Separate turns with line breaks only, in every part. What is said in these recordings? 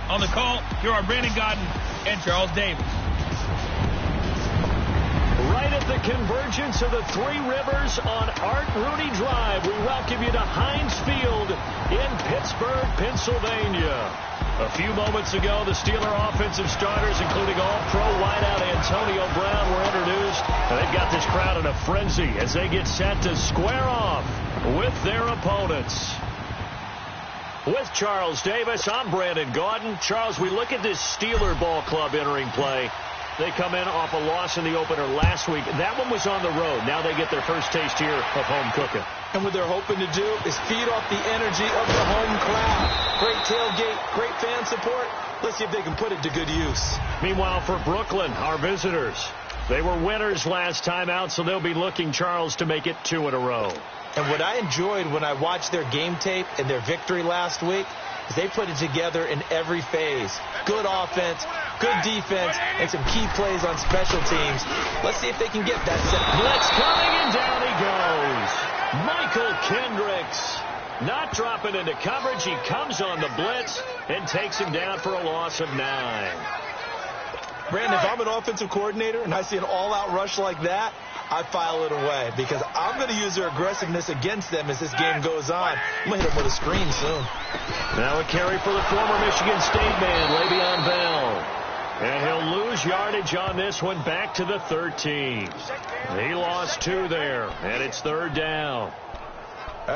On the call, here are Brandon Gaudin and Charles Davis.
Right at the convergence of the Three Rivers on Art Rooney Drive, we welcome you to Heinz Field in Pittsburgh, Pennsylvania. A few moments ago, the Steeler offensive starters, including all-pro wideout Antonio Brown, were introduced. And they've got this crowd in a frenzy as they get set to square off with their opponents. With Charles Davis, I'm Brandon Gaudin. Charles, we look at this Steeler ball club entering play. They come in off a loss in the opener last week. That one was on the road. Now they get their first taste here of home cooking.
And what they're hoping to do is feed off the energy of the home crowd. Great tailgate, great fan support. Let's see if they can put it to good use.
Meanwhile, for Brooklyn, our visitors, they were winners last time out, so they'll be looking, Charles, to make it 2 in a row.
And what I enjoyed when I watched their game tape and their victory last week is they put it together in every phase. Good offense, good defense, and some key plays on special teams. Let's see if they can get that set.
Blitz coming, and down he goes. Michael Kendricks not dropping into coverage. He comes on the blitz and takes him down for a loss of 9.
Brandon, if I'm an offensive coordinator and I see an all-out rush like that, I file it away because I'm going to use their aggressiveness against them as this game goes on. I'm going to hit them with a screen soon.
Now a carry for the former Michigan State man, Le'Veon Bell. And he'll lose yardage on this one back to the 13. He lost 2 there, and it's 3rd down.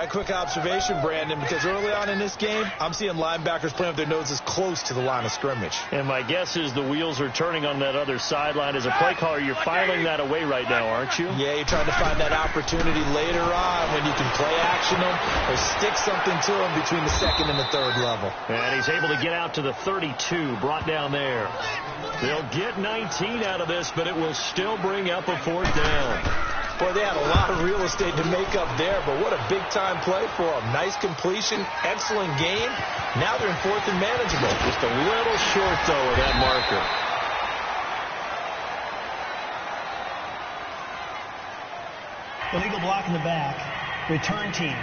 Quick observation, Brandon, because early on in this game, I'm seeing linebackers playing with their noses close to the line of scrimmage.
And my guess is the wheels are turning on that other sideline. As a play caller, you're filing that away right now, aren't you?
Yeah, you're trying to find that opportunity later on when you can play action them or stick something to them between the 2nd and the 3rd level.
And he's able to get out to the 32, brought down there. They'll get 19 out of this, but it will still bring up a 4th down.
Boy, they had a lot of real estate to make up there, but what a big-time play for them. Nice completion, excellent game. Now they're in 4th and manageable.
Just a little short, though, of that marker.
Illegal block in the back. Return team.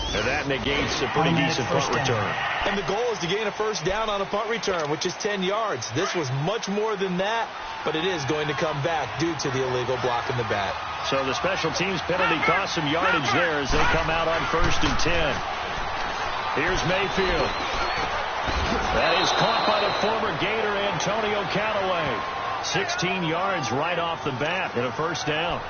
And that negates a pretty decent punt return.
And the goal is to gain a 1st down on a punt return, which is 10 yards. This was much more than that, but it is going to come back due to the illegal block in the back.
So the special teams penalty cost some yardage there as they come out on 1st and 10. Here's Mayfield. That is caught by the former Gator Antonio Callaway. 16 yards right off the bat and a 1st down.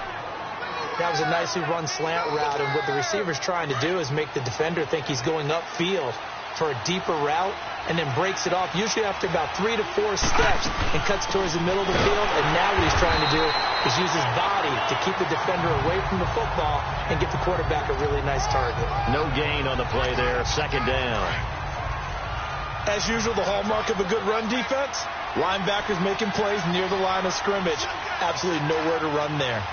That was a nicely run slant route, and what the receiver's trying to do is make the defender think he's going upfield for a deeper route and then breaks it off, usually after about 3 to 4 steps, and cuts towards the middle of the field. And now what he's trying to do is use his body to keep the defender away from the football and get the quarterback a really nice target.
No gain on the play there, 2nd down.
As usual, the hallmark of a good run defense, linebackers making plays near the line of scrimmage. Absolutely nowhere to run there.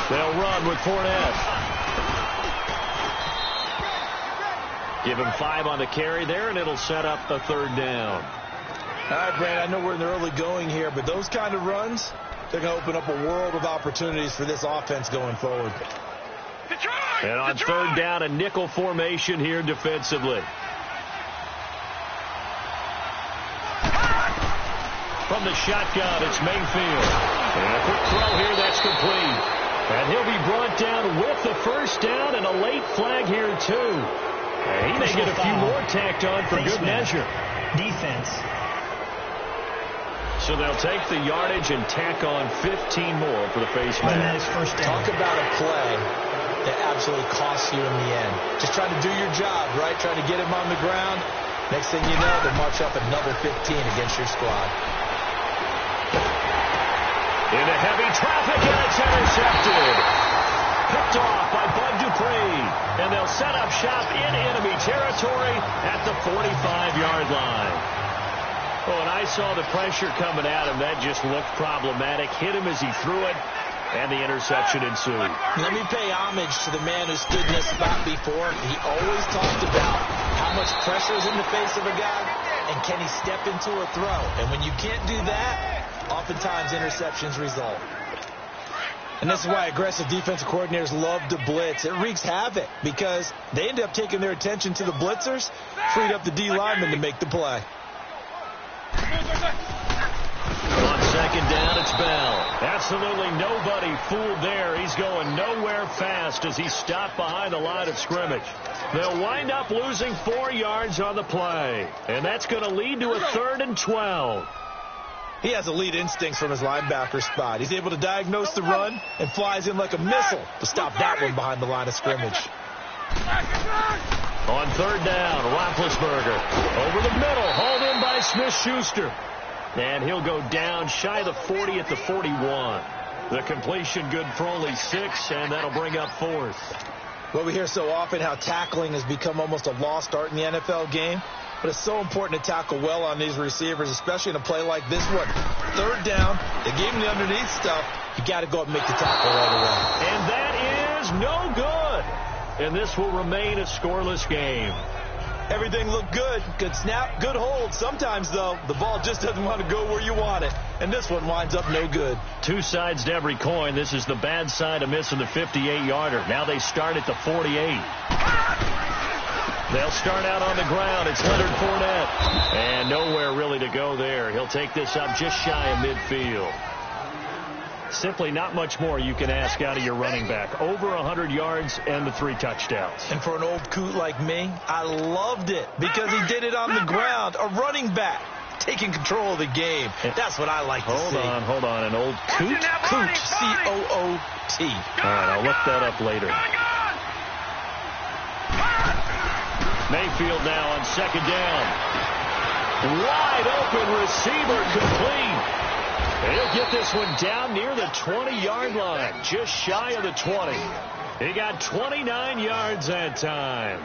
They'll run with Fournette. Give him 5 on the carry there, and it'll set up a 3rd down.
All right, Brad, I know we're in the early going here, but those kind of runs, they're going to open up a world of opportunities for this offense going forward.
And on 3rd down, a nickel formation here defensively. From the shotgun, it's Mayfield. And a quick throw here, that's complete. And he'll be brought down with the 1st down and a late flag here, too. And he may get a few more tacked on for good measure.
Defense.
So they'll take the yardage and tack on 15 more for the face mask.
Talk about a play that absolutely costs you in the end. Just trying to do your job, right? Trying to get him on the ground. Next thing you know, they march up another 15 against your squad.
Into heavy traffic, and it's intercepted. Picked off by Bud Dupree. And they'll set up shop in enemy territory at the 45-yard line. Oh, and I saw the pressure coming at him. That just looked problematic. Hit him as he threw it, and the interception ensued.
Let me pay homage to the man who stood in this spot before. He always talked about how much pressure is in the face of a guy, and can he step into a throw. And when you can't do that, oftentimes interceptions result. And this is why aggressive defensive coordinators love to blitz. It wreaks havoc because they end up taking their attention to the blitzers, freed up the D lineman to make the play.
On second down, it's Bell. Absolutely nobody fooled there. He's going nowhere fast as he stopped behind the line of scrimmage. They'll wind up losing 4 yards on the play, and that's going to lead to a 3rd and 12.
He has elite instincts from his linebacker spot. He's able to diagnose the run and flies in like a missile to stop that one behind the line of scrimmage.
On 3rd down, Roethlisberger over the middle, hauled in by Smith-Schuster. And he'll go down shy of the 40 at the 41. The completion good for only 6, and that'll bring up 4th.
Well, we hear so often how tackling has become almost a lost art in the NFL game. But it's so important to tackle well on these receivers, especially in a play like this one. 3rd down, they gave him the underneath stuff. You got to go up and make the tackle right away.
And that is no good. And this will remain a scoreless game.
Everything looked good. Good snap, good hold. Sometimes, though, the ball just doesn't want to go where you want it. And this one winds up no good.
2 sides to every coin. This is the bad side of missing the 58-yarder. Now they start at the 48. They'll start out on the ground. It's Leonard Fournette. And nowhere really to go there. He'll take this up just shy of midfield. Simply not much more you can ask out of your running back. Over 100 yards and the 3 touchdowns.
And for an old coot like me, I loved it because he did it on the ground. A running back taking control of the game. That's what I like to see.
Hold on. An old coot?
Coot, C-O-O-T.
All right, I'll look that up later. Mayfield now on 2nd down. Wide open receiver complete. He'll get this one down near the 20-yard line, just shy of the 20. He got 29 yards that time.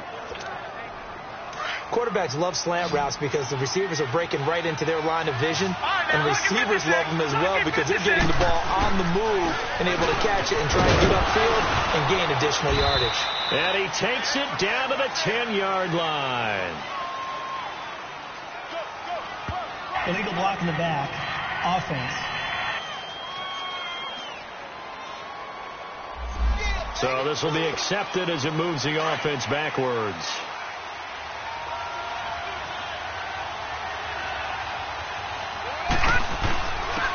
Quarterbacks love slant routes because the receivers are breaking right into their line of vision, and receivers love them as well because they're getting the ball on the move and able to catch it and try and get upfield and gain additional yardage.
And he takes it down to the 10-yard line.
Illegal block in the back. Offense.
So this will be accepted as it moves the offense backwards.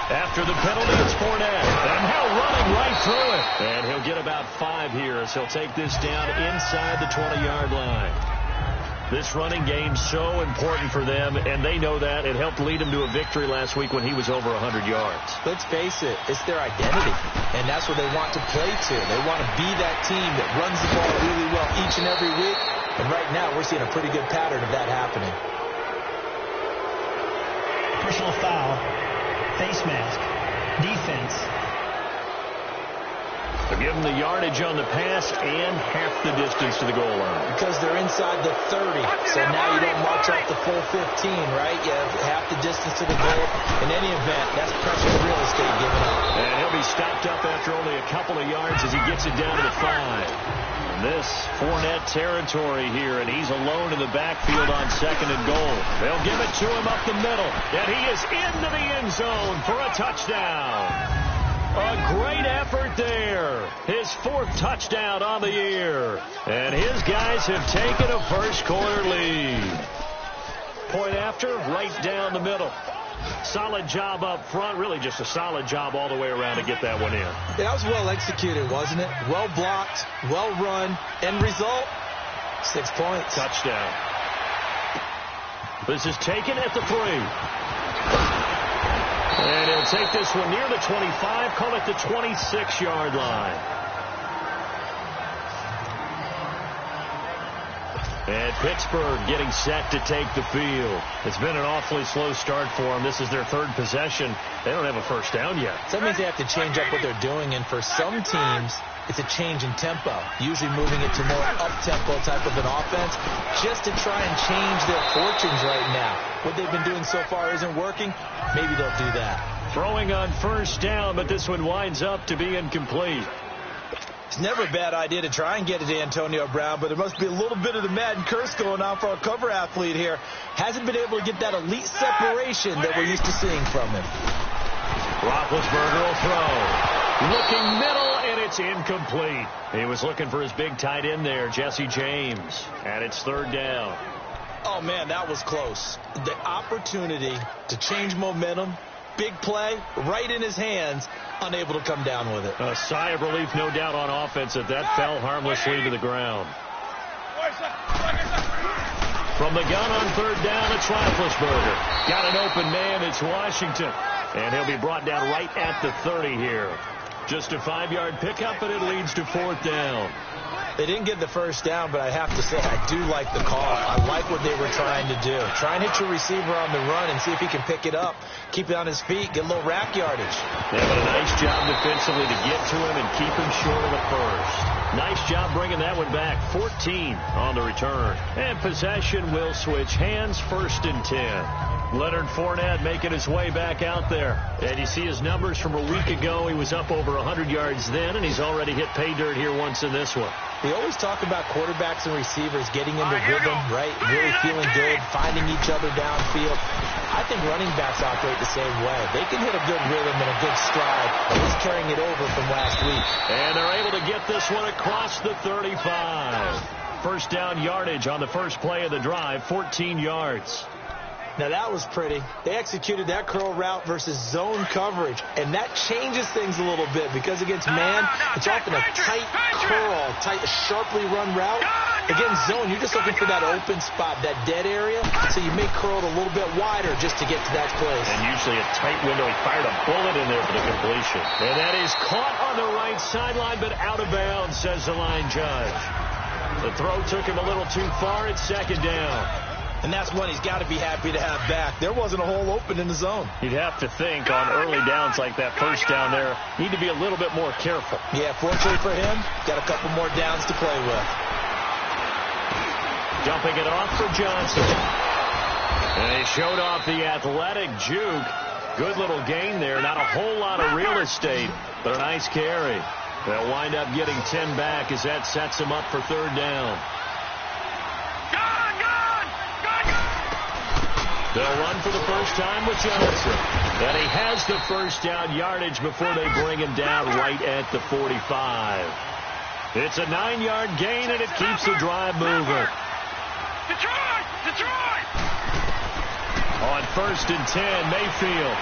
After the penalty, it's Fournette. And now running right through it. And he'll get about 5 here as he'll take this down inside the 20-yard line. This running game's so important for them, and they know that. It helped lead him to a victory last week when he was over 100 yards.
Let's face it, it's their identity, and that's what they want to play to. They want to be that team that runs the ball really well each and every week, and right now we're seeing a pretty good pattern of that happening.
Personal foul. Face mask. Defense.
They'll give them the yardage on the pass and half the distance to the goal line.
Because they're inside the 30, so now you don't march off the full 15, right? You have half the distance to the goal. In any event, that's pressure real estate given up.
And he'll be stopped up after only a couple of yards as he gets it down to the 5. This Fournette territory here, and he's alone in the backfield on 2nd and goal. They'll give it to him up the middle, and he is into the end zone for a touchdown. A great effort there. His 4th touchdown on the year. And his guys have taken a first-quarter lead. Point after, right down the middle. Solid job up front. Really just a solid job all the way around to get that one in.
Yeah, that was well executed, wasn't it? Well blocked, well run. End result, 6 points.
Touchdown. This is taken at the 3. And he'll take this one near the 25, call it the 26-yard line. And Pittsburgh getting set to take the field. It's been an awfully slow start for them. This is their 3rd possession. They don't have a first down yet.
So that means they have to change up what they're doing, and for some teams, it's a change in tempo, usually moving it to more up-tempo type of an offense just to try and change their fortunes right now. What they've been doing so far isn't working. Maybe they'll do that.
Throwing on first down, but this one winds up to be incomplete.
It's never a bad idea to try and get it to Antonio Brown, but there must be a little bit of the Madden curse going on for our cover athlete here. Hasn't been able to get that elite separation that we're used to seeing from him.
Roethlisberger will throw. Looking middle. It's incomplete. He was looking for his big tight end there, Jesse James. And it's third down.
Oh, man, that was close. The opportunity to change momentum, big play, right in his hands, unable to come down with it.
A sigh of relief, no doubt, on offense that fell harmlessly to the ground. From the gun on third down, it's Roethlisberger. Got an open man, it's Washington. And he'll be brought down right at the 30 here. Just a 5-yard pickup, and it leads to fourth down.
They didn't get the first down, but I have to say I do like the call. I like what they were trying to do. Try and hit your receiver on the run and see if he can pick it up, keep it on his feet, get a little rack yardage.
They have a nice job defensively to get to him and keep him short of the first. Nice job bringing that one back. 14 on the return. And possession will switch hands, 1st and 10. Leonard Fournette making his way back out there. And you see his numbers from a week ago. He was up over 100 yards then, and he's already hit pay dirt here once in this one.
We always talk about quarterbacks and receivers getting into rhythm, right? Really feeling good, finding each other downfield. I think running backs operate the same way. They can hit a good rhythm and a good stride. He's carrying it over from last week.
And they're able to get this one across the 35. First down yardage on the first play of the drive, 14 yards.
Now, that was pretty. They executed that curl route versus zone coverage, and that changes things a little bit because against man, it's often a tight curl, sharply run route. Against zone, you're just looking for that open spot, that dead area, so you may curl it a little bit wider just to get to that place.
And usually a tight window. He fired a bullet in there for the completion. And that is caught on the right sideline, but out of bounds, says the line judge. The throw took him a little too far. It's second down.
And that's one he's got to be happy to have back. There wasn't a hole open in the zone.
You'd have to think on early downs like that first down there, need to be a little bit more careful.
Yeah, fortunately for him, got a couple more downs to play with.
Dumping it off for Johnson. And he showed off the athletic juke. Good little gain there. Not a whole lot of real estate, but a nice carry. They'll wind up getting 10 back as that sets them up for third down. They'll run for the first time with Johnson. And he has the first down yardage before they bring him down right at the 45. It's a 9-yard gain, and it keeps the drive moving. Detroit! On 1st and 10, Mayfield.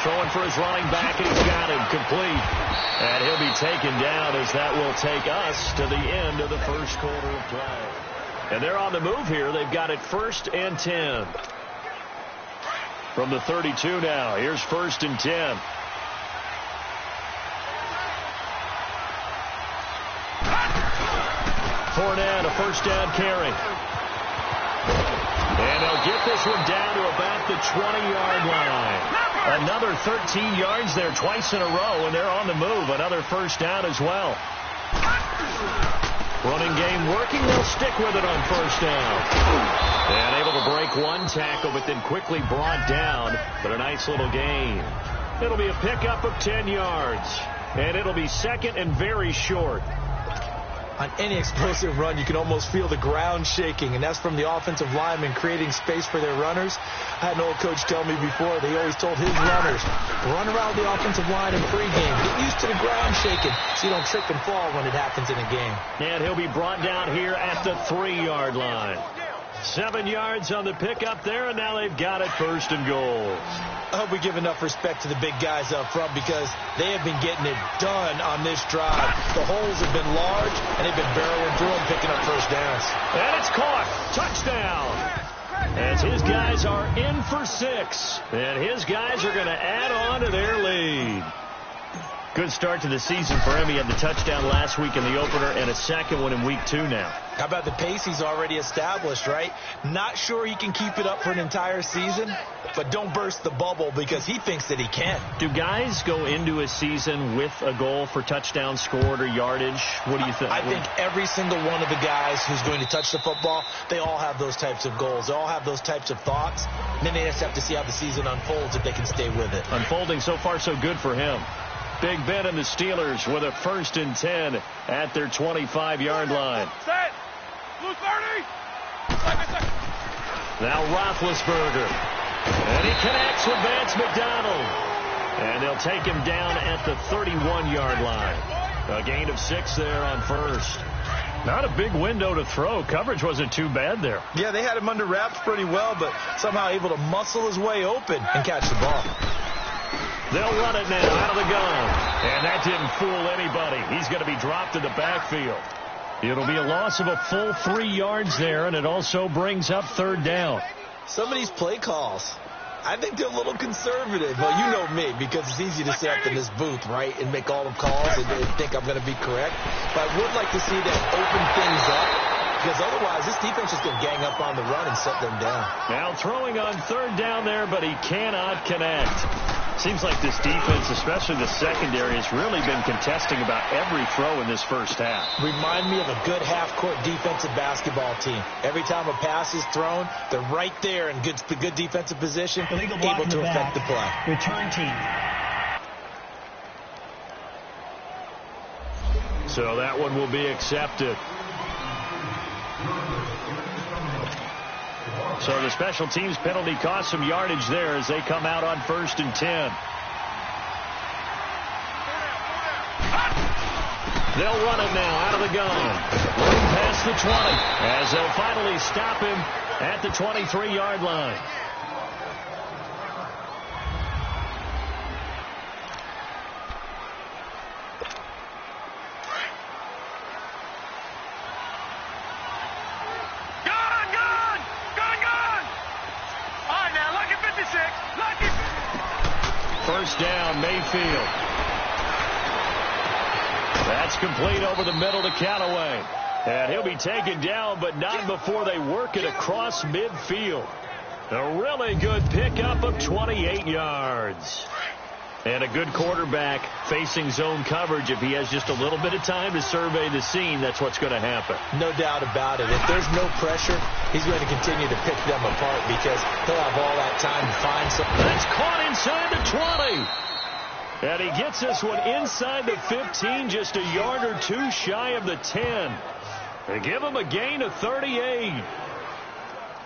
Throwing for his running back, and he's got him complete. And he'll be taken down as that will take us to the end of the first quarter of play. And they're on the move here. They've got it 1st and 10. From the 32 now. Here's 1st and 10. Fournette, a first down carry. And they'll get this one down to about the 20-yard line. Another 13 yards there twice in a row, and they're on the move. Another first down as well. Running game working. They'll stick with it on first down. And able to break one tackle, but then quickly brought down. But a nice little gain. It'll be a pickup of 10 yards. And it'll be second and very short.
On any explosive run, you can almost feel the ground shaking, and that's from the offensive linemen creating space for their runners. I had an old coach tell me before, they always told his runners, run around the offensive line in pregame. Get used to the ground shaking so you don't trip and fall when it happens in a game.
And he'll be brought down here at the 3-yard line. 7 yards on the pickup there, and now they've got it 1st and goal.
I hope we give enough respect to the big guys up front because they have been getting it done on this drive. The holes have been large, and they've been barreling through them, picking up first downs.
And it's caught. Touchdown. As his guys are in for 6. And his guys are going to add on to their lead. Good start to the season for him. He had the touchdown last week in the opener and a second one in week 2 now.
How about the pace he's already established, right? Not sure he can keep it up for an entire season, but don't burst the bubble because he thinks that he can.
Do guys go into a season with a goal for touchdowns scored or yardage? What do you think?
I think every single one of the guys who's going to touch the football, they all have those types of goals. They all have those types of thoughts. And then they just have to see how the season unfolds if they can stay with it.
Unfolding so far so good for him. Big Ben and the Steelers with a 1st and 10 at their 25-yard line.
Set. Loose 30.
Now Roethlisberger. And he connects with Vance McDonald. And they'll take him down at the 31-yard line. A gain of 6 there on first. Not a big window to throw. Coverage wasn't too bad there.
Yeah, they had him under wraps pretty well, but somehow able to muscle his way open and catch the ball.
They'll run it now out of the gun. And that didn't fool anybody. He's going to be dropped in the backfield. It'll be a loss of a full 3 yards there, and it also brings up 3rd down.
Some of these play calls, I think they're a little conservative. Well, you know me, because it's easy to sit up in this booth, right, and make all the calls and think I'm going to be correct. But I would like to see them open things up, because otherwise this defense is going to gang up on the run and set them down.
Now throwing on 3rd down there, but he cannot connect. Seems like this defense, especially the secondary, has really been contesting about every throw in this first half.
Remind me of a good half-court defensive basketball team. Every time a pass is thrown, they're right there in good defensive position, able to affect the play.
Return team.
So that one will be accepted. So the special teams penalty cost some yardage there as they come out on 1st and 10. They'll run it now out of the gun. Running past the 20 as they'll finally stop him at the 23-yard line. First down, Mayfield. That's complete over the middle to Callaway. And he'll be taken down, but not before they work it across midfield. A really good pickup of 28 yards. And a good quarterback facing zone coverage. If he has just a little bit of time to survey the scene, that's what's going to happen.
No doubt about it. If there's no pressure, he's going to continue to pick them apart because he'll have all that time to find something.
That's caught inside the 20. And he gets this one inside the 15, just a yard or 2 shy of the 10. They give him a gain of 38.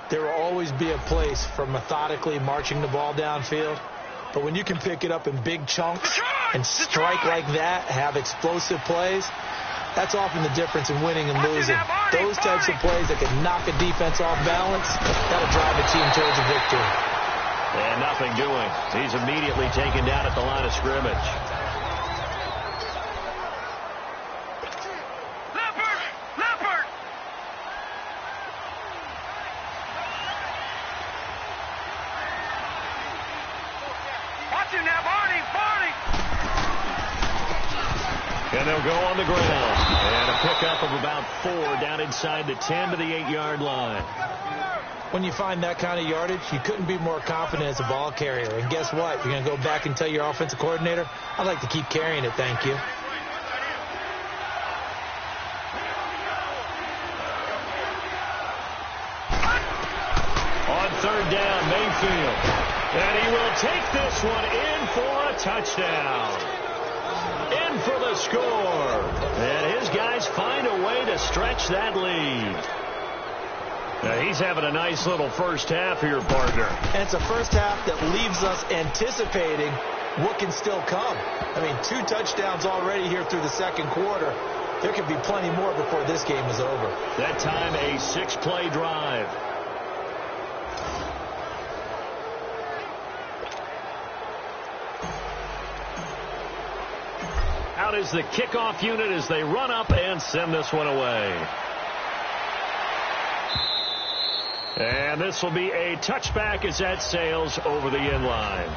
There will always be a place for methodically marching the ball downfield. But when you can pick it up in big chunks and strike like that, have explosive plays, that's often the difference in winning and losing. Those types of plays that can knock a defense off balance, that'll drive a team towards a victory.
And nothing doing. He's immediately taken down at the line of scrimmage. And they'll go on the ground. And a pickup of about 4 down inside the 10 to the 8-yard line.
When you find that kind of yardage, you couldn't be more confident as a ball carrier. And guess what? You're going to go back and tell your offensive coordinator, I'd like to keep carrying it, thank you.
On 3rd down, Mayfield. And he will take this one in for a touchdown. In for the score. And his guys find a way to stretch that lead. Now he's having a nice little first half here, partner.
And it's a first half that leaves us anticipating what can still come. I mean, 2 touchdowns already here through the second quarter. There could be plenty more before this game is over.
That time a 6-play drive. Out is the kickoff unit as they run up and send this one away. And this will be a touchback as that sails over the end line.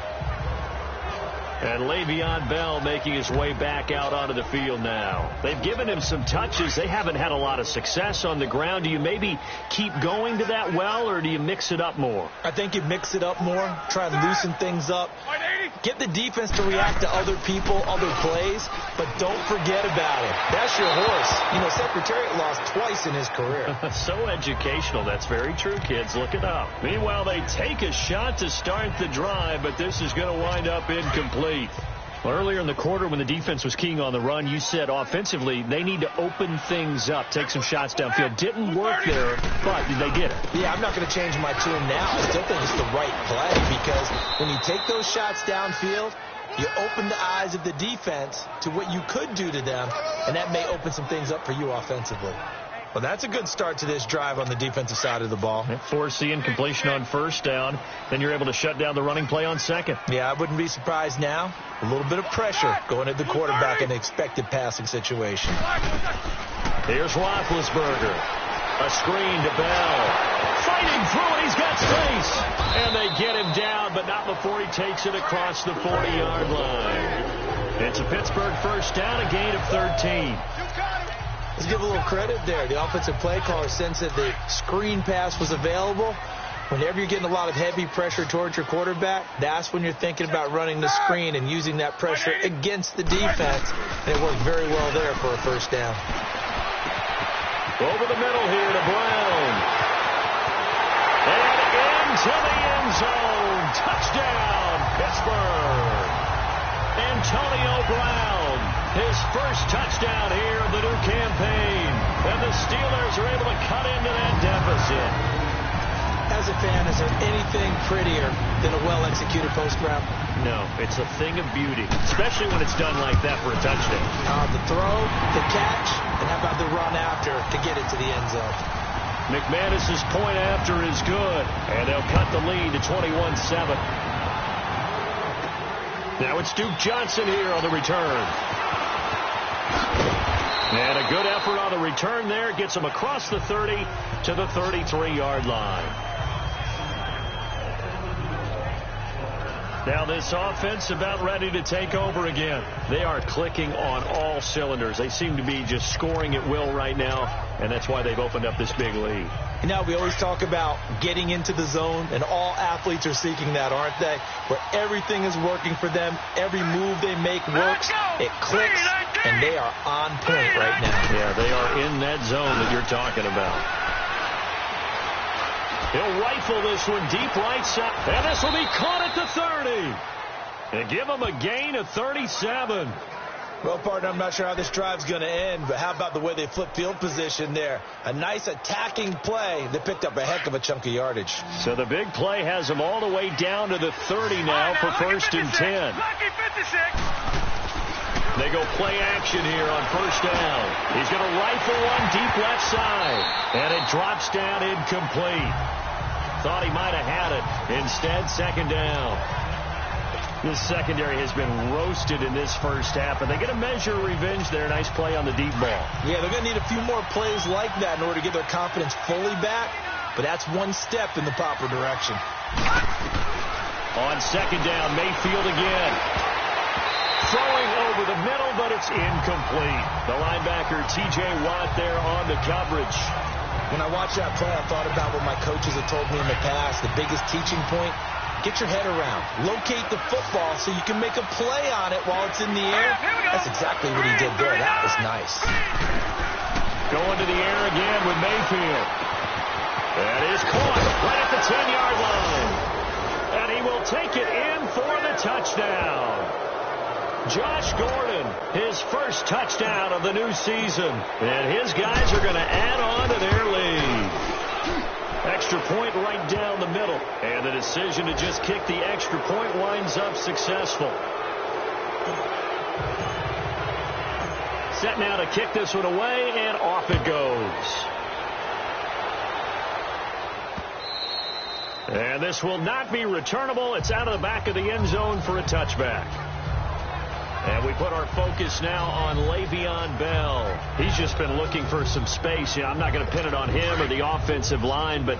And Le'Veon Bell making his way back out onto the field now. They've given him some touches. They haven't had a lot of success on the ground. Do you maybe keep going to that well, or do you mix it up more?
I think you mix it up more, try and loosen things up. Get the defense to react to other people, other plays, but don't forget about it. That's your horse. You know, Secretariat lost twice in his career.
So educational. That's very true, kids. Look it up. Meanwhile, they take a shot to start the drive, but this is going to wind up incomplete. Well, earlier in the quarter when the defense was keying on the run, you said offensively they need to open things up, take some shots downfield. Didn't work there, but they did it.
Yeah, I'm not going to change my tune now. I still think it's the right play because when you take those shots downfield, you open the eyes of the defense to what you could do to them, and that may open some things up for you offensively. Well, that's a good start to this drive on the defensive side of the ball.
Foreseeing completion on first down. Then you're able to shut down the running play on second.
Yeah, I wouldn't be surprised now. A little bit of pressure going at the quarterback in an expected passing situation.
Here's Roethlisberger. A screen to Bell. Fighting through it. He's got space. And they get him down, but not before he takes it across the 40-yard line. It's a Pittsburgh first down, a gain of 13.
Let's give a little credit there. The offensive play caller sensed that the screen pass was available. Whenever you're getting a lot of heavy pressure towards your quarterback, that's when you're thinking about running the screen and using that pressure against the defense. And it worked very well there for a first down.
Over the middle here to Brown. And into the end zone. Touchdown, Pittsburgh. Antonio Brown, his first touchdown here of the new campaign. And the Steelers are able to cut into that deficit.
As a fan, is there anything prettier than a well-executed post route?
No, it's a thing of beauty, especially when it's done like that for a touchdown.
The throw, the catch, and how about the run after to get it to the end zone?
McManus's point after is good, and they'll cut the lead to 21-7. Now it's Duke Johnson here on the return. And a good effort on the return there. Gets him across the 30 to the 33-yard line. Now this offense about ready to take over again. They are clicking on all cylinders. They seem to be just scoring at will right now, and that's why they've opened up this big lead.
You know, we always talk about getting into the zone, and all athletes are seeking that, aren't they? Where everything is working for them. Every move they make works. It clicks, and they are on point right now.
Yeah, they are in that zone that you're talking about. He'll rifle this one deep right side. And this will be caught at the 30. And give him a gain of 37.
Well, partner, I'm not sure how this drive's going to end, but how about the way they flip field position there? A nice attacking play. They picked up a heck of a chunk of yardage.
So the big play has them all the way down to the 30 now for first and 10. They go play action here on first down. He's going to rifle one deep left side. And it drops down incomplete. Thought he might have had it. Instead, second down. This secondary has been roasted in this first half, and they get a measure of revenge there. Nice play on the deep ball. Yeah, they're going to need a few more plays like that in order to get their confidence fully back, but that's one step in the proper direction. On second down, Mayfield again. Throwing over the middle, but it's incomplete. The linebacker, T.J. Watt, there on the coverage. When I watched that play, I thought about what my coaches have told me in the past. The biggest teaching point, get your head around. Locate the football so you can make a play on it while it's in the air. That's exactly what he did there. That was nice. Going to the air again with Mayfield. That is caught right at the 10-yard line. And he will take it in for the touchdown. Josh Gordon, his first touchdown of the new season. And his guys are going to add on to their lead. Extra point right down the middle. And the decision to just kick the extra point winds up successful. Set now to kick this one away, and off it goes. And this will not be returnable. It's out of the back of the end zone for a touchback. And we put our focus now on Le'Veon Bell. He's just been looking for some space. I'm not going to pin it on him or the offensive line, but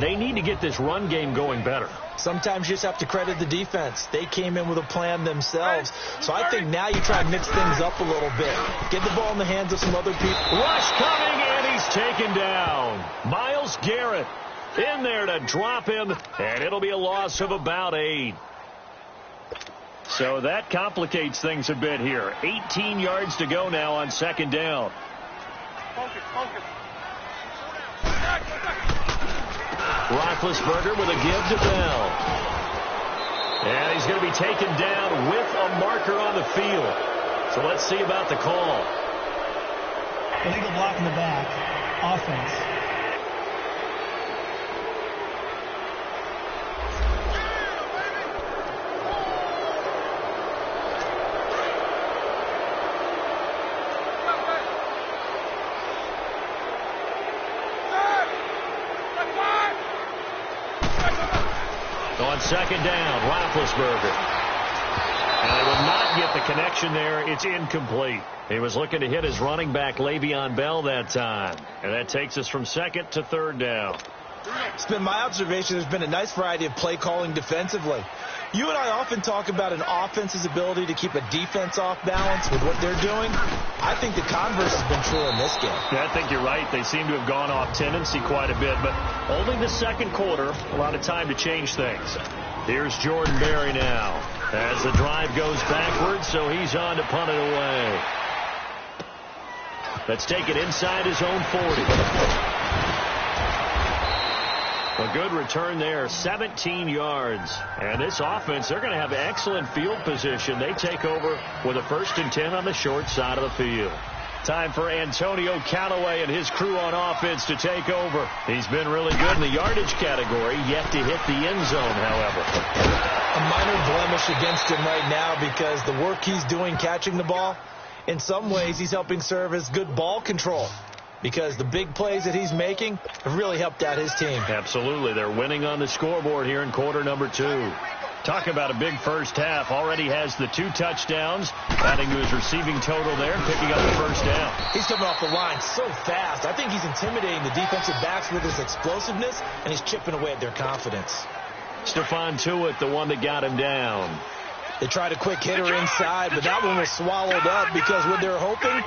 they need to get this run game going better. Sometimes you just have to credit the defense. They came in with a plan themselves. So I think now you try and mix things up a little bit. Get the ball in the hands of some other people. Rush coming, and he's taken down. Myles Garrett in there to drop him, and it'll be a loss of about 8. So that complicates things a bit here. 18 yards to go now on second down.
Focus.
Roethlisberger with a give to Bell. And he's going to be taken down with a marker on the field. So let's see about the call.
Illegal block in the back. Offense.
second down. Roethlisberger. And they will not get the connection there. It's incomplete. He was looking to hit his running back, Le'Veon Bell, that time. And that takes us from second to third down.
It's been my observation there's been a nice variety of play calling defensively. You and I often talk about an offense's ability to keep a defense off balance with what they're doing. I think the converse has been true in this game.
Yeah, I think you're right. They seem to have gone off tendency quite a bit, but only the second quarter, a lot of time to change things. Here's Jordan Berry now as the drive goes backwards, so he's on to punt it away. Let's take it inside his own 40. A good return there, 17 yards. And this offense, they're going to have excellent field position. They take over with a 1st and 10 on the short side of the field. Time for Antonio Callaway and his crew on offense to take over. He's been really good in the yardage category, yet to hit the end zone, however.
A minor blemish against him right now because the work he's doing catching the ball, in some ways he's helping serve as good ball control. Because the big plays that he's making have really helped out his team.
Absolutely. They're winning on the scoreboard here in quarter number 2. Talk about a big first half. Already has the 2 touchdowns, adding to his receiving total there, picking up the first down.
He's coming off the line so fast. I think he's intimidating the defensive backs with his explosiveness, and he's chipping away at their confidence.
Stephon Tuitt, the one that got him down.
They tried a quick hitter inside, but that one was swallowed up because what they're hoping,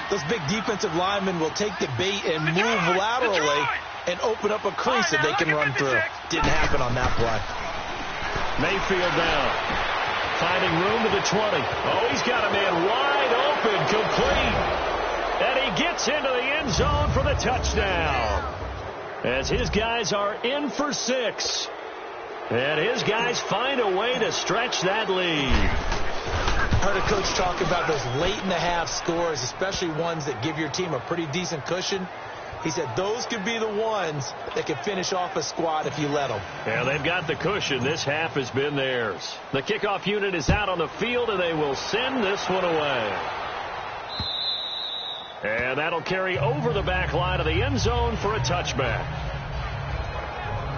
those big defensive linemen will take the bait and move laterally and open up a crease that they can run through. Didn't happen on that play.
Mayfield down. Finding room to the 20. Oh, he's got a man wide open, complete. And he gets into the end zone for the touchdown. As his guys are in for 6. And his guys find a way to stretch that lead.
I heard a coach talk about those late-in-the-half scores, especially ones that give your team a pretty decent cushion. He said those could be the ones that can finish off a squad if you let them.
Yeah, they've got the cushion. This half has been theirs. The kickoff unit is out on the field, and they will send this one away. And that'll carry over the back line of the end zone for a touchback.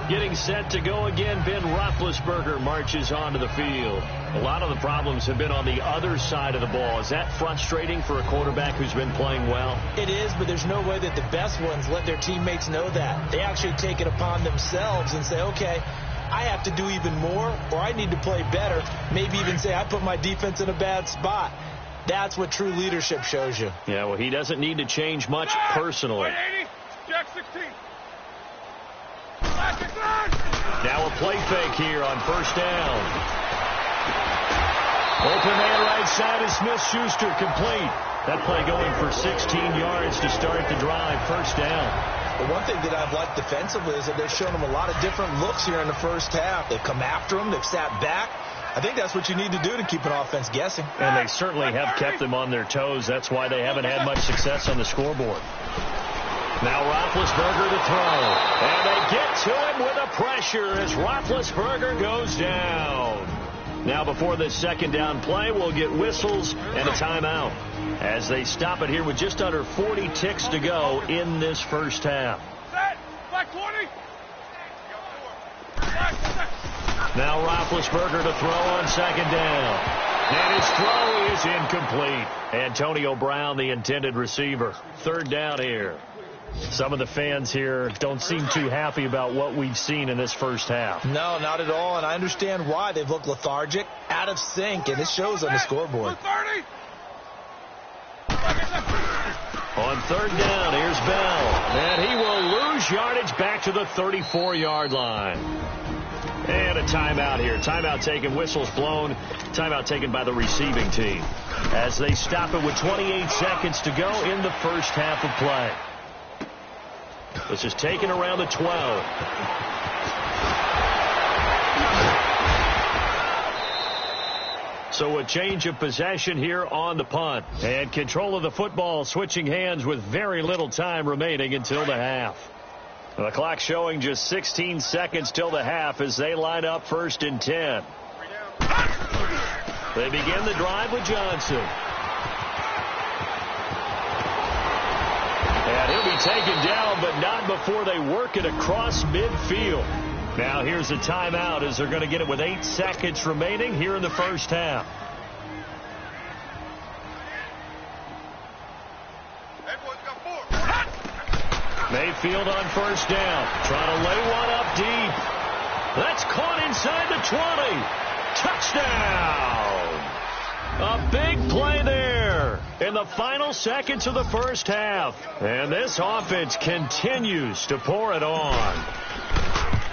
Getting set to go again, Ben Roethlisberger marches onto the field. A lot of the problems have been on the other side of the ball. Is that frustrating for a quarterback who's been playing well?
It is, but there's no way that the best ones let their teammates know that. They actually take it upon themselves and say, okay, I have to do even more, or I need to play better. Maybe even say, I put my defense in a bad spot. That's what true leadership shows you.
Yeah, well, he doesn't need to change much personally.
180, Jack 16.
Now a play fake here on first down. Open man right side is Smith-Schuster, complete. That play going for 16 yards to start the drive, first down.
The one thing that I've liked defensively is that they've shown them a lot of different looks here in the first half. They've come after them. They've sat back. I think that's what you need to do to keep an offense guessing.
And they certainly have kept them on their toes. That's why they haven't had much success on the scoreboard. Now Roethlisberger to throw. And they get to him with a pressure as Roethlisberger goes down. Now before this second down play, we'll get whistles and a timeout as they stop it here with just under 40 ticks to go in this first half.
Back 20.
Now Roethlisberger to throw on second down. And his throw is incomplete. Antonio Brown, the intended receiver. Third down here. Some of the fans here don't seem too happy about what we've seen in this first half.
No, not at all, and I understand why. They've looked lethargic, out of sync, and it shows on the scoreboard.
30.
On third down, here's Bell. And he will lose yardage back to the 34-yard line. And a timeout here. Timeout taken, whistles blown. Timeout taken by the receiving team. As they stop it with 28 seconds to go in the first half of play. This is taken around the 12. So a change of possession here on the punt. And control of the football switching hands with very little time remaining until the half. The clock showing just 16 seconds till the half as they line up 1st and 10. They begin the drive with Johnson. And he'll be taken down, but not before they work it across midfield. Now here's a timeout as they're going to get it with 8 seconds remaining here in the first half. Mayfield on first down. Trying to lay one up deep. That's caught inside the 20. Touchdown! A big play there in the final seconds of the first half. And this offense continues to pour it on.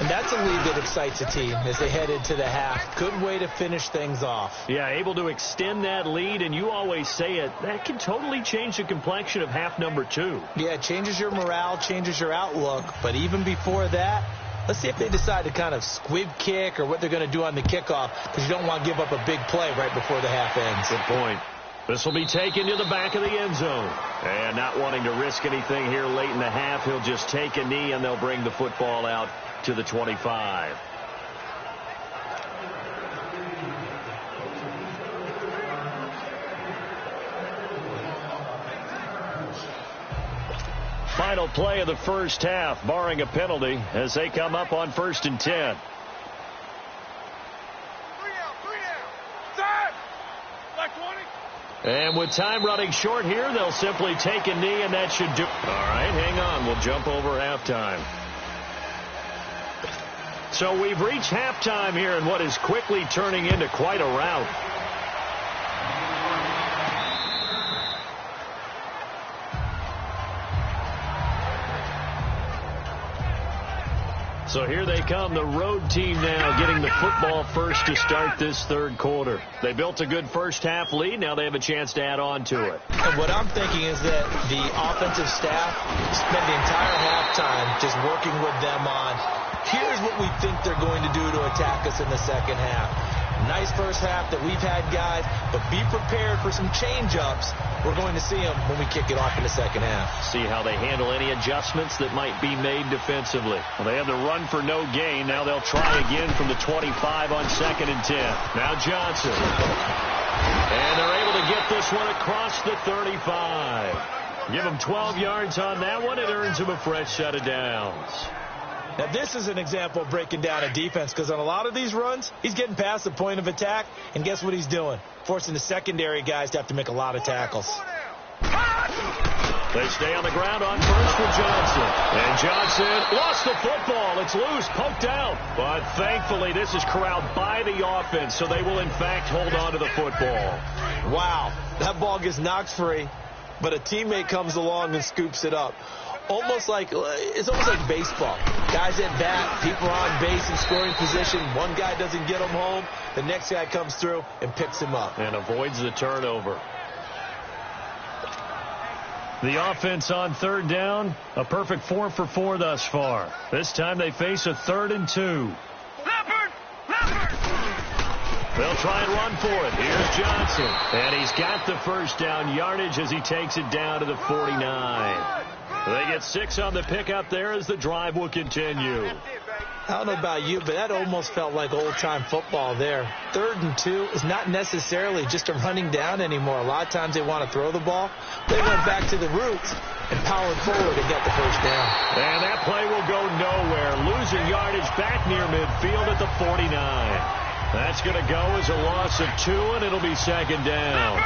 And that's a lead that excites a team as they head into the half. Good way to finish things off.
Yeah, able to extend that lead, and you always say it, that can totally change the complexion of half number 2.
Yeah, it changes your morale, changes your outlook. But even before that, let's see if they decide to kind of squib kick or what they're going to do on the kickoff, because you don't want to give up a big play right before the half ends.
Good point. This will be taken to the back of the end zone. And not wanting to risk anything here late in the half, he'll just take a knee, and they'll bring the football out to the 25. Final play of the first half, barring a penalty, as they come up on 1st and 10. And with time running short here, they'll simply take a knee, and that should do. All right, hang on. We'll jump over halftime. So we've reached halftime here in what is quickly turning into quite a rout. So here they come, the road team now getting the football first to start this third quarter. They built a good first half lead. Now they have a chance to add on to it.
And what I'm thinking is that the offensive staff spent the entire halftime just working with them on, here's what we think they're going to do to attack us in the second half. Nice first half that we've had, guys, but be prepared for some change-ups. We're going to see them when we kick it off in the second half.
See how they handle any adjustments that might be made defensively. Well, they have the run for no gain. Now they'll try again from the 25 on 2nd and 10. Now Johnson. And they're able to get this one across the 35. Give them 12 yards on that one. It earns them a fresh set of downs.
Now, this is an example of breaking down a defense, because on a lot of these runs, he's getting past the point of attack, and guess what he's doing? Forcing the secondary guys to have to make a lot of tackles.
They stay on the ground on first for Johnson. And Johnson lost the football. It's loose, poked out. But thankfully, this is corralled by the offense, so they will, in fact, hold on to the football.
Wow, that ball gets knocked free, but a teammate comes along and scoops it up. It's almost like baseball. Guys at bat, people are on base in scoring position. One guy doesn't get him home. The next guy comes through and picks him up.
And avoids the turnover. The offense on 3rd down, a perfect 4 for 4 thus far. This time they face a 3rd and 2. They'll try and run for it. Here's Johnson. And he's got the first down yardage as he takes it down to the 49. They get 6 on the pickup there as the drive will continue.
I don't know about you, but that almost felt like old-time football there. 3rd and 2 is not necessarily just a running down anymore. A lot of times they want to throw the ball. They went back to the roots and powered forward and got the first down.
And that play will go nowhere. Losing yardage back near midfield at the 49. That's going to go as a loss of 2, and it'll be 2nd down.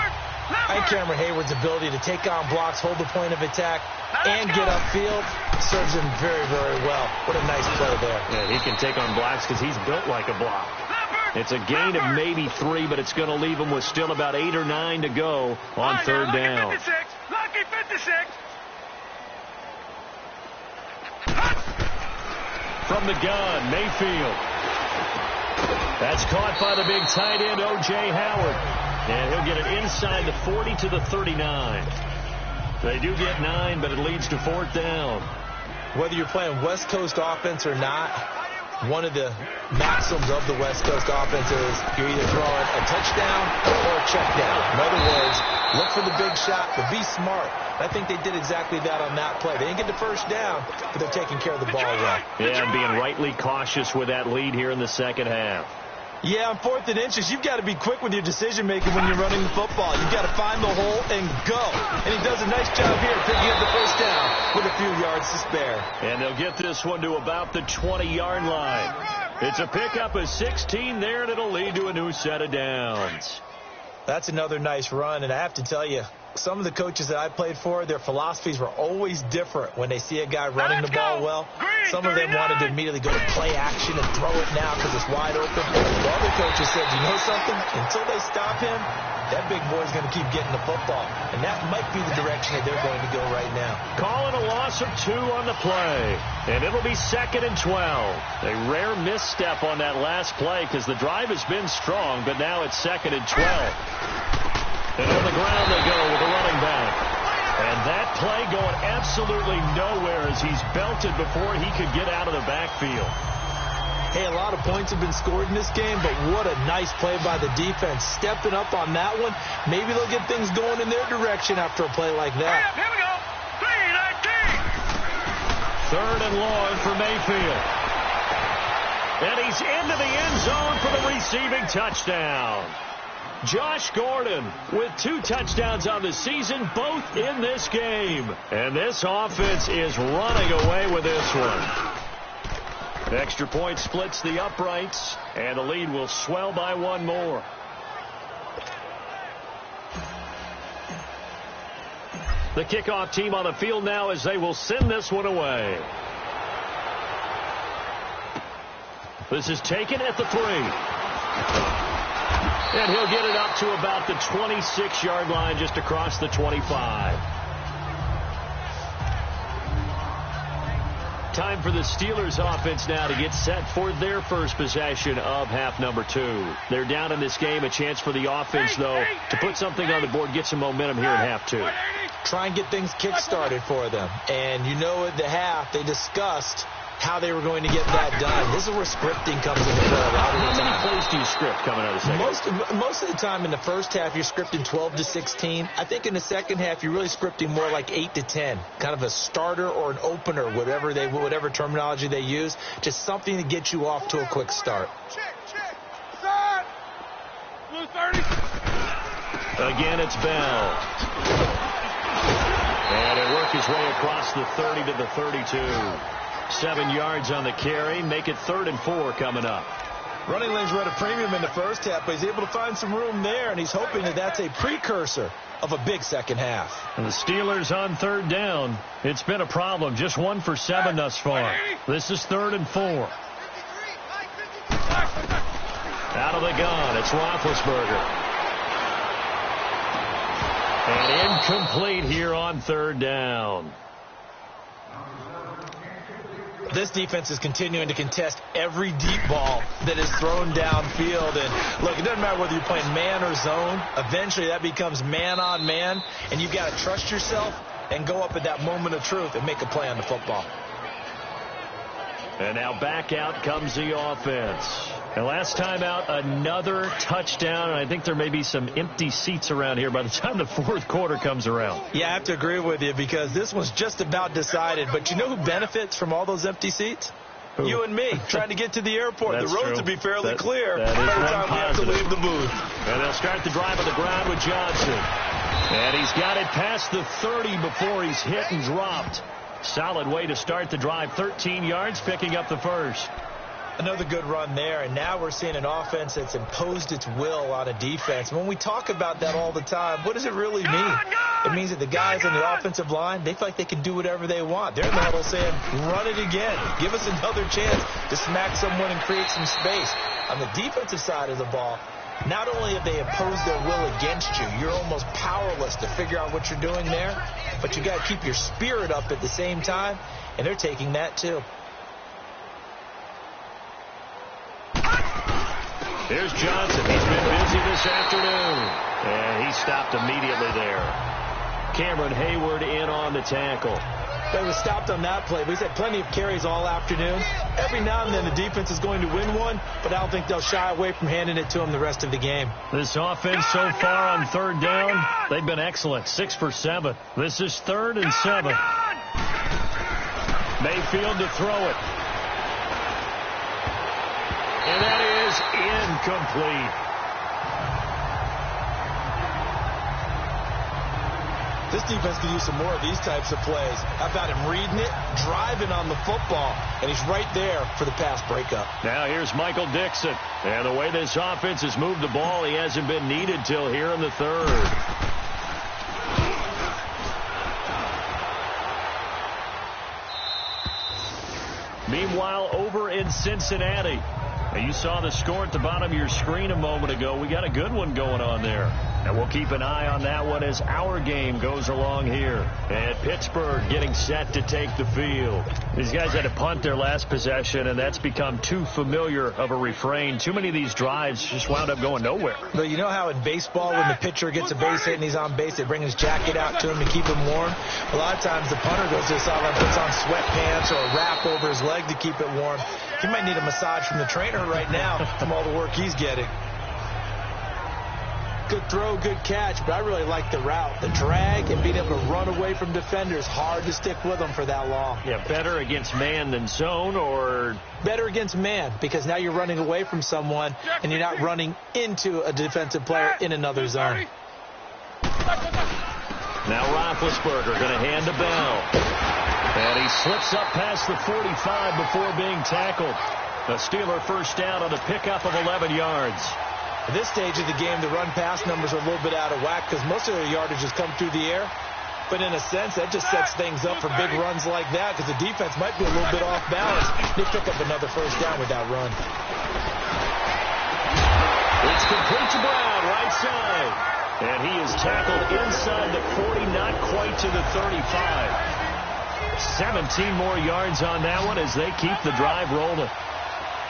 And Cameron Hayward's ability to take on blocks, hold the point of attack, and get upfield serves him very, very well. What a nice play there.
Yeah, he can take on blocks because he's built like a block. It's a gain of maybe 3, but it's going to leave him with still about 8 or 9 to go on 3rd down.
Lucky 56.
From the gun, Mayfield. That's caught by the big tight end, O.J. Howard. And he'll get it inside the 40 to the 39. They do get 9, but it leads to 4th down.
Whether you're playing West Coast offense or not, one of the maxims of the West Coast offense is you're either throwing a touchdown or a check down. In other words, look for the big shot, but be smart. I think they did exactly that on that play. They didn't get the first down, but they're taking care of the ball well.
Yeah, and being rightly cautious with that lead here in the second half.
Yeah, on 4th and inches, you've got to be quick with your decision-making when you're running the football. You've got to find the hole and go. And he does a nice job here picking up the first down with a few yards to spare.
And they'll get this one to about the 20-yard line. It's a pickup of 16 there, and it'll lead to a new set of downs.
That's another nice run, and I have to tell you, some of the coaches that I played for, their philosophies were always different when they see a guy running the ball well. Some of them wanted to immediately go to play action and throw it now because it's wide open. The other coaches said, you know something? Until they stop him, that big boy's going to keep getting the football. And that might be the direction that they're going to go right now.
Calling a loss of 2 on the play. And it'll be 2nd and 12. A rare misstep on that last play because the drive has been strong, but now it's 2nd and 12. And on the ground they go with a running back. And that play going absolutely nowhere as he's belted before he could get out of the backfield.
Hey, a lot of points have been scored in this game, but what a nice play by the defense. Stepping up on that one, maybe they'll get things going in their direction after a play like that.
Here we go. 3-19.
3rd and long for Mayfield. And he's into the end zone for the receiving touchdown. Josh Gordon with 2 touchdowns on the season, both in this game. And this offense is running away with this one. Extra point splits the uprights, and the lead will swell by 1 more. The kickoff team on the field now as they will send this one away. This is taken at the 3. And he'll get it up to about the 26-yard line, just across the 25. Time for the Steelers offense now to get set for their first possession of half number 2. They're down in this game. A chance for the offense, though, to put something on the board, get some momentum here in half 2.
Try and get things kick-started for them. And you know at the half, they discussed how they were going to get that done. This is where scripting comes into play a lot of the time.
How many plays do you script coming out of the second?
Most of the time in the first half, you're scripting 12 to 16. I think in the second half, you're really scripting more like 8 to 10. Kind of a starter or an opener, whatever terminology they use. Just something to get you off to a quick start.
Check. Side. Blue 30.
Again, it's Bell. And it worked his way across the 30 to the 32. 7 yards on the carry. Make it 3rd and 4 coming up.
Running lanes were at a premium in the first half, but he's able to find some room there, and he's hoping that that's a precursor of a big second half.
And the Steelers on 3rd down. It's been a problem. Just 1 for 7 thus far. This is 3rd and 4. Out of the gun, it's Roethlisberger. And incomplete here on 3rd down.
This defense is continuing to contest every deep ball that is thrown downfield. And look, it doesn't matter whether you're playing man or zone. Eventually that becomes man on man, and you've got to trust yourself and go up at that moment of truth and make a play on the football.
And now back out comes the offense. And last time out, another touchdown. And I think there may be some empty seats around here by the time the 4th quarter comes around.
Yeah, I have to agree with you because this one's just about decided. But you know who benefits from all those empty seats? Who? You and me, trying to get to the airport. The roads will be fairly clear by the time we have to leave the booth.
And they'll start the drive on the ground with Johnson. And he's got it past the 30 before he's hit and dropped. Solid way to start the drive. 13 yards, picking up the first.
Another good run there, and now we're seeing an offense that's imposed its will on a defense. When we talk about that all the time, what does it really mean? It means that the guys on the offensive line, they feel like they can do whatever they want. They're in the huddle saying, run it again. Give us another chance to smack someone and create some space. On the defensive side of the ball, not only have they imposed their will against you, you're almost powerless to figure out what you're doing there, but you got to keep your spirit up at the same time, and they're taking that too.
Here's Johnson. He's been busy this afternoon. And he stopped immediately there. Cameron Hayward in on the tackle.
They were stopped on that play, but he's had plenty of carries all afternoon. Every now and then the defense is going to win one, but I don't think they'll shy away from handing it to him the rest of the game.
This offense so far on 3rd down, they've been excellent. 6 for 7. This is 3rd and 7. Mayfield to throw it. And that is incomplete.
This defense could use some more of these types of plays. How about him reading it, driving on the football, and he's right there for the pass breakup.
Now here's Michael Dixon. And the way this offense has moved the ball, he hasn't been needed till here in the third. Meanwhile, over in Cincinnati, you saw the score at the bottom of your screen a moment ago. We got a good one going on there. And we'll keep an eye on that one as our game goes along here. And Pittsburgh getting set to take the field. These guys had to punt their last possession, and that's become too familiar of a refrain. Too many of these drives just wound up going nowhere.
But you know how in baseball, when the pitcher gets a base hit and he's on base, they bring his jacket out to him to keep him warm? A lot of times the punter goes to the sideline, puts on sweatpants or a wrap over his leg to keep it warm. He might need a massage from the trainer right now from all the work he's getting. Good throw, good catch, but I really like the route. The drag and being able to run away from defenders, hard to stick with them for that long.
Yeah, better against man than zone, or?
Better against man, because now you're running away from someone and you're not running into a defensive player in another zone.
Now Roethlisberger going to hand to Bell. And he slips up past the 45 before being tackled. A Steeler first down on a pickup of 11 yards.
At this stage of the game, the run-pass numbers are a little bit out of whack because most of their yardage has come through the air. But in a sense, that just sets things up for big runs like that because the defense might be a little bit off balance. They pick up another first down with that run.
It's complete to Brown, right side. And he is tackled inside the 40, not quite to the 35. 17 more yards on that one as they keep the drive rolling.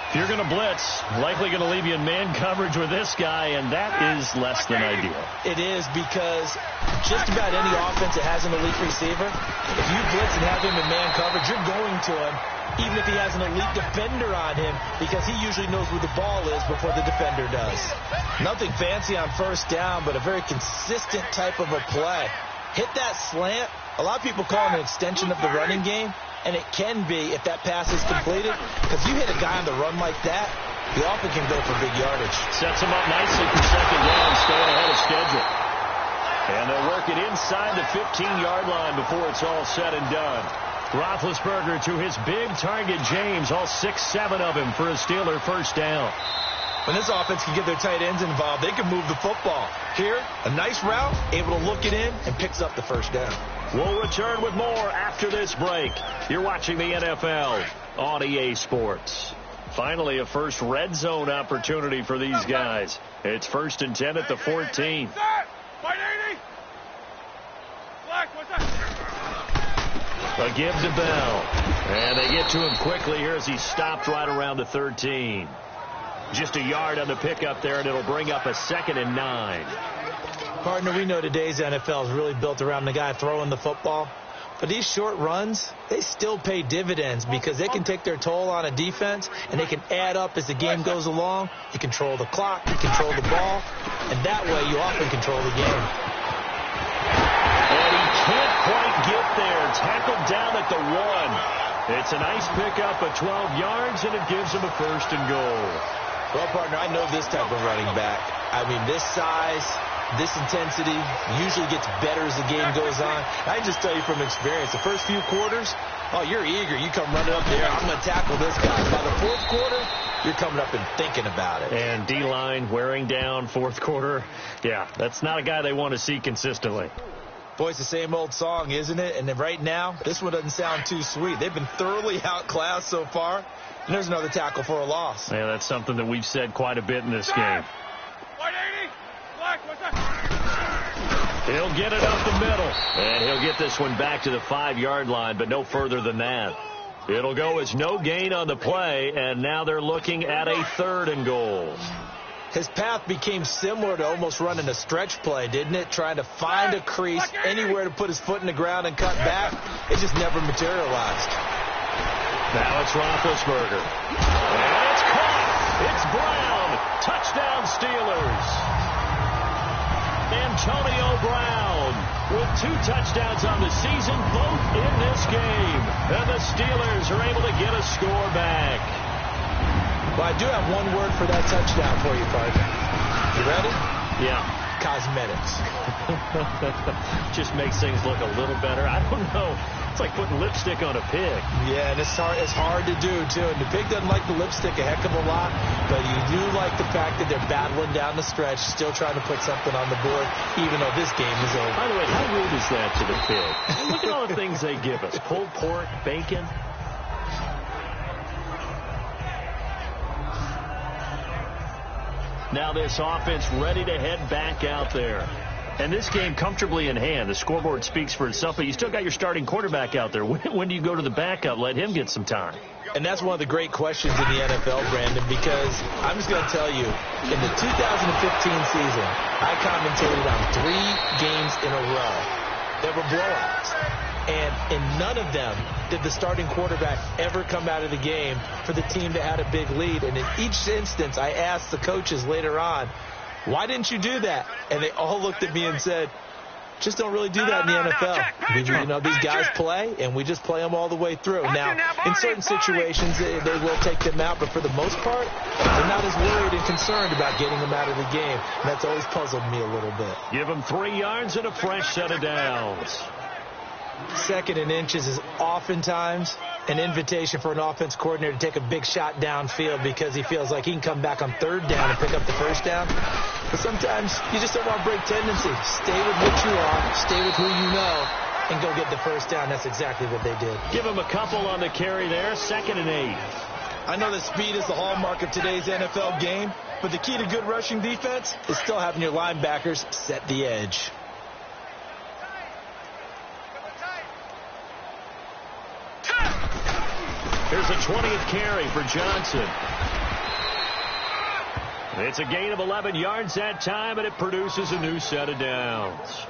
If you're going to blitz, likely going to leave you in man coverage with this guy, and that is less than ideal.
It is because just about any offense that has an elite receiver, if you blitz and have him in man coverage, you're going to him, even if he has an elite defender on him, because he usually knows where the ball is before the defender does. Nothing fancy on first down, but a very consistent type of a play. Hit that slant. A lot of people call it an extension of the running game. And it can be if that pass is completed, because you hit a guy on the run like that, you often can go for big yardage.
Sets him up nicely for second down, staying ahead of schedule. And they'll work it inside the 15-yard line before it's all said and done. Roethlisberger to his big target, James, all 6-7 of him for a Steeler first down.
When this offense can get their tight ends involved, they can move the football. Here, a nice route, able to look it in, and picks up the first down.
We'll return with more after this break. You're watching the NFL on EA Sports. Finally, a first red zone opportunity for these guys. It's 1st and 10 at the 14. A give to Bell. And they get to him quickly here as he stopped right around the 13. Just a yard on the pickup there, and it'll bring up a 2nd and 9.
Partner, we know today's NFL is really built around the guy throwing the football. But these short runs, they still pay dividends because they can take their toll on a defense, and they can add up as the game goes along. You control the clock, you control the ball, and that way you often control the game.
And he can't quite get there. Tackled down at the 1. It's a nice pickup of 12 yards, and it gives him a 1st and goal.
Well, partner, I know this type of running back. I mean, this size, this intensity usually gets better as the game goes on. I just tell you from experience, the first few quarters, oh, you're eager. You come running up there. I'm going to tackle this guy. By the 4th quarter, you're coming up and thinking about it.
And D-line wearing down 4th quarter. Yeah, that's not a guy they want to see consistently.
Boy, it's the same old song, isn't it? And then right now, this one doesn't sound too sweet. They've been thoroughly outclassed so far. And there's another tackle for a loss.
Yeah, that's something that we've said quite a bit in this game. He'll get it up the middle. And he'll get this one back to the 5-yard line, but no further than that. It'll go as no gain on the play, and now they're looking at a 3rd and goal.
His path became similar to almost running a stretch play, didn't it? Trying to find a crease, anywhere to put his foot in the ground and cut back. It just never materialized.
Now it's Roethlisberger. And it's caught. It's Brown. Touchdown Steelers. Antonio Brown with 2 touchdowns on the season, both in this game. And the Steelers are able to get a score back.
Well, I do have one word for that touchdown for you, partner. You ready?
Yeah.
cosmetics.
Just makes things look a little better. I don't know. It's like putting lipstick on a pig.
Yeah, and it's hard to do, too. And the pig doesn't like the lipstick a heck of a lot, but you do like the fact that they're battling down the stretch, still trying to put something on the board, even though this game is over.
By the way, how rude is that to the pig? Look at all the things they give us. Pulled pork, bacon. Now this offense ready to head back out there. And this game comfortably in hand. The scoreboard speaks for itself, but you still got your starting quarterback out there. When do you go to the backup? Let him get some time.
And that's one of the great questions in the NFL, Brandon, because I'm just going to tell you, in the 2015 season, I commentated on 3 games in a row that were blowouts. And in none of them did the starting quarterback ever come out of the game for the team that had a big lead. And in each instance, I asked the coaches later on, why didn't you do that? And they all looked at me and said, just don't really do that in the NFL. These guys play, and we just play them all the way through. Now, in certain situations, they will take them out, but for the most part, they're not as worried and concerned about getting them out of the game. And that's always puzzled me a little bit.
Give them 3 yards and a fresh set of downs.
2nd and inches is oftentimes an invitation for an offense coordinator to take a big shot downfield because he feels like he can come back on 3rd down and pick up the 1st down. But sometimes you just don't want to break tendency. Stay with what you are, stay with who you know, and go get the 1st down. That's exactly what they did.
Give him a couple on the carry there. 2nd and 8.
I know that speed is the hallmark of today's NFL game, but the key to good rushing defense is still having your linebackers set the edge.
Here's a 20th carry for Johnson. It's a gain of 11 yards that time, and it produces a new set of downs.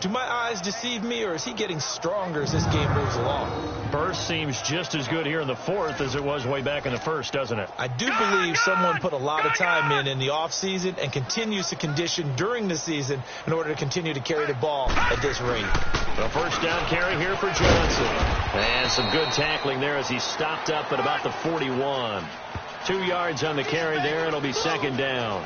Do my eyes deceive me, or is he getting stronger as this game moves along?
Burst seems just as good here in the 4th as it was way back in the 1st, doesn't it?
I do believe someone put a lot of time in the offseason and continues to condition during the season in order to continue to carry the ball at this rate.
The 1st down carry here for Johnson. And some good tackling there as he stopped up at about the 41. 2 yards on the carry there. It'll be 2nd down.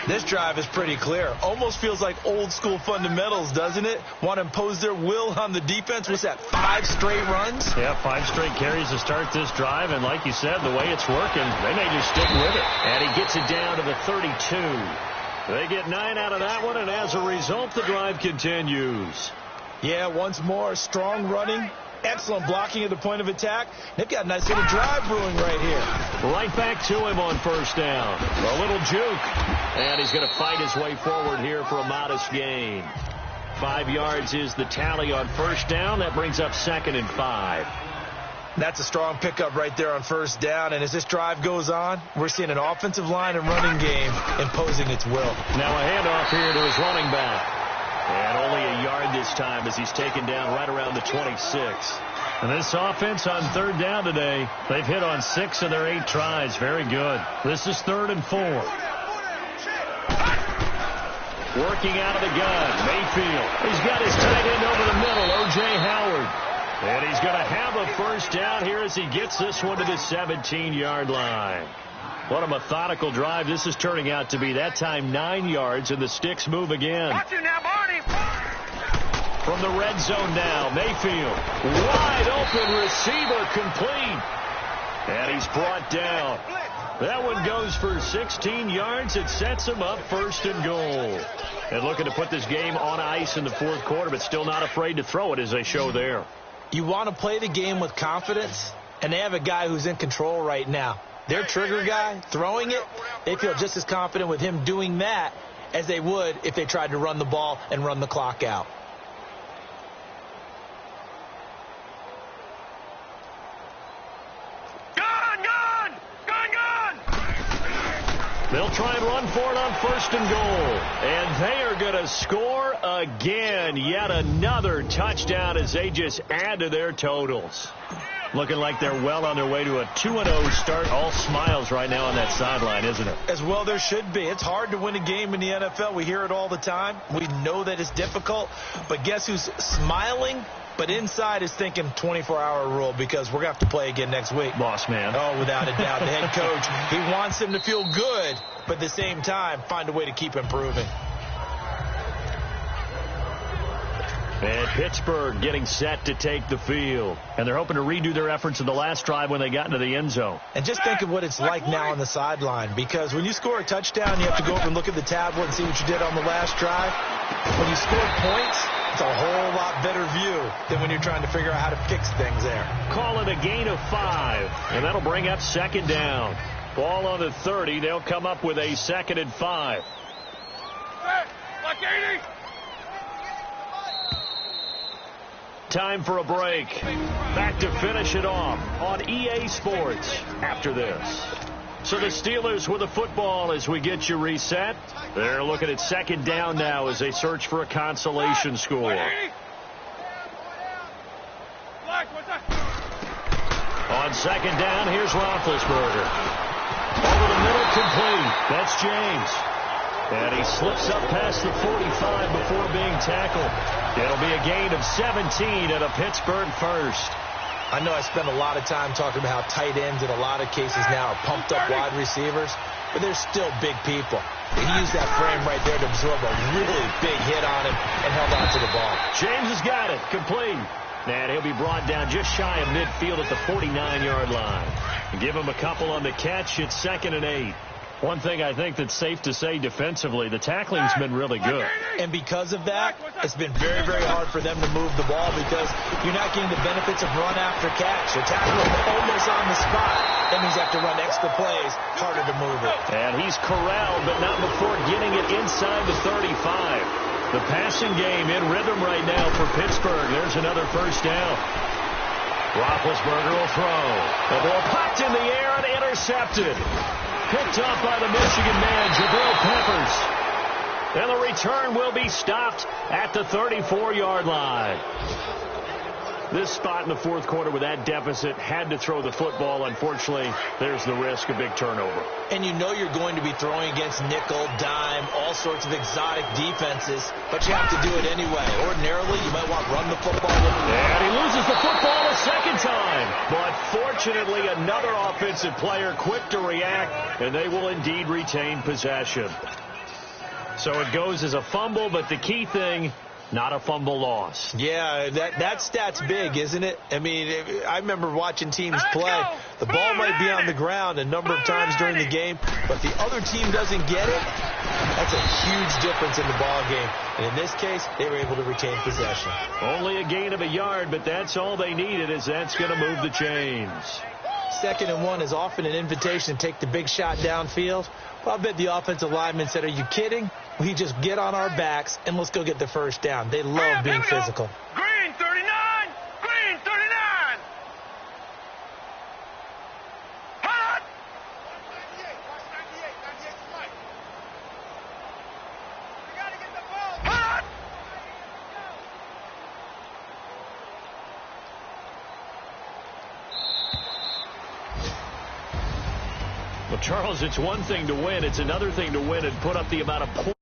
This drive is pretty clear. Almost feels like old school fundamentals, doesn't it? Want to impose their will on the defense. What's that, 5 straight runs?
Yeah, 5 straight carries to start this drive. And like you said, the way it's working, they may just stick with it. And he gets it down to the 32. They get 9 out of that one, and as a result, the drive continues.
Yeah, once more, strong running. Excellent blocking at the point of attack. They've got a nice little drive brewing right here.
Right back to him on 1st down. A little juke. And he's going to fight his way forward here for a modest gain. 5 yards is the tally on 1st down. That brings up 2nd and 5.
That's a strong pickup right there on 1st down. And as this drive goes on, we're seeing an offensive line and running game imposing its will.
Now a handoff here to his running back. And only a yard this time as he's taken down right around the 26. And this offense on 3rd down today, they've hit on 6 of their 8 tries. Very good. This is 3rd and 4. Working out of the gun, Mayfield. He's got his tight end over the middle, O.J. Howard. And he's going to have a 1st down here as he gets this one to the 17-yard line. What a methodical drive this is turning out to be. That time 9 yards, and the sticks move again.
Watch it now, Barney.
From the red zone now, Mayfield. Wide open receiver complete. And he's brought down. That one goes for 16 yards. It sets him up 1st and goal. And looking to put this game on ice in the 4th quarter, but still not afraid to throw it as they show there.
You want to play the game with confidence, and they have a guy who's in control right now. Their trigger guy throwing it, they feel just as confident with him doing that as they would if they tried to run the ball and run the clock out.
They'll try and run for it on 1st and goal. And they are going to score again. Yet another touchdown as they just add to their totals. Looking like they're well on their way to a 2-0 start. All smiles right now on that sideline, isn't it?
As well there should be. It's hard to win a game in the NFL. We hear it all the time. We know that it's difficult. But guess who's smiling But inside is thinking 24-hour rule because we're going to have to play again next week.
Boss man.
Oh, without a doubt. The head coach, he wants them to feel good, but at the same time, find a way to keep improving.
And Pittsburgh getting set to take the field. And they're hoping to redo their efforts in the last drive when they got into the end zone.
And just think of what it's like now on the sideline, because when you score a touchdown, you have to go over and look at the tablet and see what you did on the last drive. When you score points, it's a whole lot better view than when you're trying to figure out how to fix things there.
Call it a gain of 5, and that'll bring up second down. Ball on the 30. They'll come up with a 2nd and 5.
Hey, like 80.
Time for a break. Back to finish it off on EA Sports after this. So the Steelers with the football as we get you reset. They're looking at second down now as they search for a consolation score. On second down, here's Roethlisberger. Over the middle, complete. That's James. And he slips up past the 45 before being tackled. It'll be a gain of 17 and a Pittsburgh first.
I know I spend a lot of time talking about how tight ends in a lot of cases now are pumped up wide receivers, but they're still big people. And he used that frame right there to absorb a really big hit on him and held on to the ball.
James has got it. Complete. And he'll be brought down just shy of midfield at the 49-yard line. Give him a couple on the catch. It's 2nd and 8. One thing I think that's safe to say defensively, the tackling's been really good.
And because of that, it's been very, very hard for them to move the ball because you're not getting the benefits of run after catch. You're tackling almost on the spot. That means you have to run extra plays, harder to move it.
And he's corralled, but not before getting it inside the 35. The passing game in rhythm right now for Pittsburgh. There's another first down. Roethlisberger will throw. The ball popped in the air and intercepted. Picked up by the Michigan man, Jabril Peppers. And the return will be stopped at the 34-yard line. This spot in the fourth quarter with that deficit had to throw the football. Unfortunately, there's the risk of big turnover.
And you know you're going to be throwing against nickel, dime, all sorts of exotic defenses, but you have to do it anyway. Ordinarily, you might want to run the football.
And he loses the football a second time. But fortunately, another offensive player quick to react, and they will indeed retain possession. So it goes as a fumble, but the key thing, not a fumble loss.
Yeah, that stat's big, isn't it? I mean, I remember watching teams play. The ball might be on the ground a number of times during the game, but the other team doesn't get it. That's a huge difference in the ball game. And in this case, they were able to retain possession.
Only a gain of a yard, but that's all they needed, as that's going to move the chains.
2nd and 1 is often an invitation to take the big shot downfield. Well, I bet the offensive lineman said, are you kidding? We just get on our backs and let's go get the first down. They love being physical.
Green 39! Green 39! Hot! 98 right. We gotta get the ball. Hot!
Well, Charles, it's one thing to win. It's another thing to win and put up the amount of points.